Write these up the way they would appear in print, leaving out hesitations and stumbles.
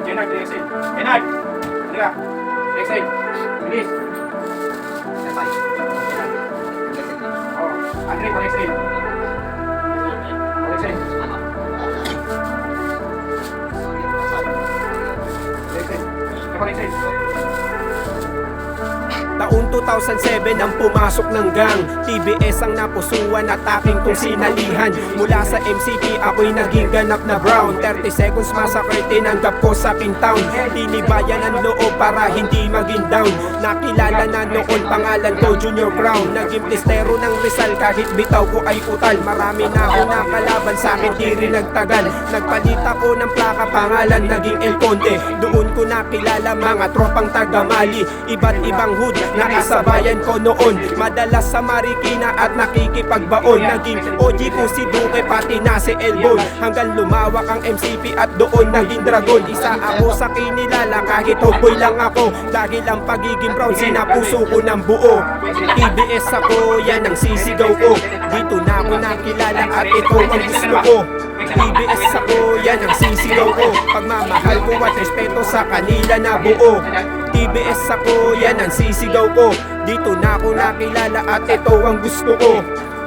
Jenard, exhale. Jenard, halika. Exhale. Bilis. Oh, Andre, exhale. Exhale. Exhale. Taon 2007 ang pumasok ng gang, TBS ang napusuan at aking kong sinalihan. Mula sa MCP ako'y naging ganap na brown. 30 seconds massacre tinanggap ko sa Pintown. Tinibayan ang loob para hindi maging down. Nakilala na noon pangalan ko Junior Brown. Naging plistero ng Rizal kahit bitaw ko ay utal. Marami na ako nakalaban sa akin di rin nagtagal. Nagpalit ako ng plaka pangalan naging El Conde. Doon ko nakilala mga tropang taga-Mali. Iba't ibang hood na kasabayan ko noon. Madalas sa Marikina at nakikipagbaon. Naging OG po si Duque pati na si Elbon. Hanggang lumawak ang MCP at doon naging dragon. Isa ako sa kinilala kahit homeboy lang ako. Dahil ang pagiging brown sinapuso ko ng buo. TBS ako, yan ang sisigaw ko. Dito na ako nakilala at ito ang gusto ko. TBS ako, yan ang sisigaw ko. Pagmamahal ko at respeto sa kanila na buo. TBS ako, yan ang sisigaw ko. Dito na ako nakilala at ito ang gusto ko.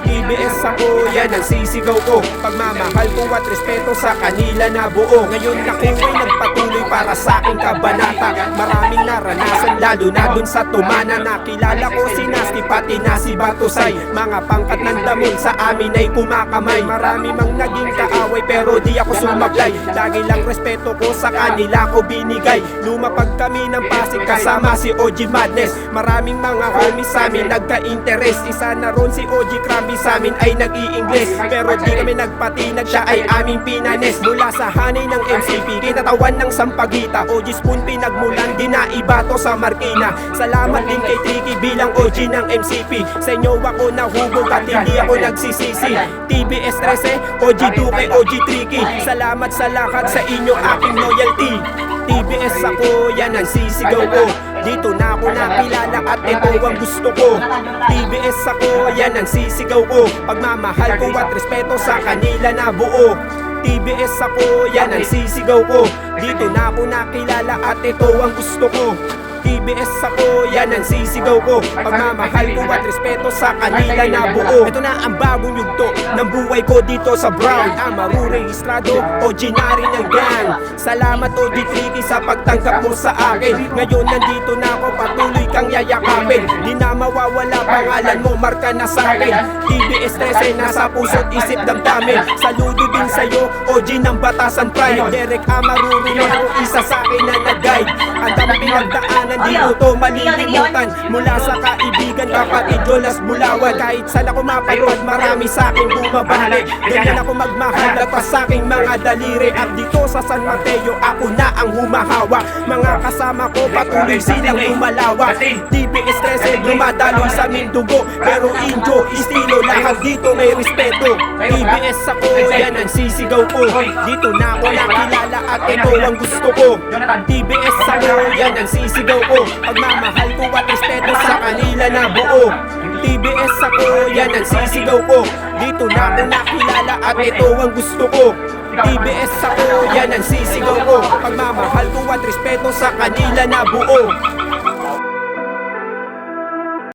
TBS ako, yan ang sisigaw ko. Pagmamahal ko at respeto sa kanila na buo. Ngayon ako ay nagpatuloy para sa aking kabanata. Maraming naranasan lalo na dun sa tumana. Nakilala ko si Nasty pati na si Batusay. Mga pangkat ng damon sa amin ay kumakamay. Marami mang naging kaaway pero di ako sumablay. Lagi lang respeto ko sa kanila ko binigay. Lumapag kami ng Pasig kasama si OG Madness. Maraming mga homies sa amin nagka-interest. Isa na ron si OG Krabby sa amin ay nag-i-Ingles. Pero di kami nagpatinag, siya ay aming pinanes. Mula sa hanay ng MCP, kinatawan ng Sampaguita. OG Spoon pinagmulan, di na iba to sa Marikina. Salamat din kay Tricky bilang OG ng MCP. Sa inyo ako nahubog at hindi ako nagsisisi. TBS 13, OG Duque, OG Tricky. Salamat sa lahat sa inyo aking loyalty. TBS ako, yan ang sisigaw ko. Dito na ako nakilala at ito ang gusto ko. TBS ako, yan ang sisigaw ko. Pagmamahal ko at respeto sa kanila na buo. TBS ako, yan ang sisigaw ko. Dito na ako nakilala at ito ang gusto ko. TBS ako, yan ang sisigaw ko. Pagmamahal ko at respeto sa kanila na buo. Ito na ang bagong yugto ng buhay ko dito sa Brown. Amaru rehistrado o ginari ng gang. Salamat o Tricky sa pagtanggap mo sa akin. Ngayon nandito na ako, patuloy kang yayakapin. Di na mawawala pangalan mo, marka na sa akin. TBS 13 nasa puso't isip damdamin. Saludo din sa'yo, OG ng Batasan Pride. Derek Amaru Romero, isa sa akin na nag-guide. Ang dami pinagdaanan, di ko to malilimutan. Mula sa kaibigan, kapatid, Jolas, Bulawan. Kahit saan ako mapayod, marami sa akin bumabalik. Ganyan ako magmahal, lagpas sa aking mga daliri. At dito sa San Mateo, ako na ang humahawak. Mga kasama ko, patuloy silang lumalawak. TBS 13, dumadaloy sa aming dugo. Pero injo, estilo, lahat dito may respeto. TBS ako, yan ang sisigaw ko. Dito na ako nakilala at ito ang gusto ko. TBS ako, yan ang sisigaw ko. Pagmamahal ko at respeto sa kanila na buo. TBS ako, yan ang sisigaw ko. Dito na ako nakilala at ito ang gusto ko. TBS ako, yan ang sisigaw ko. Pagmamahal ko at respeto sa kanila na buo.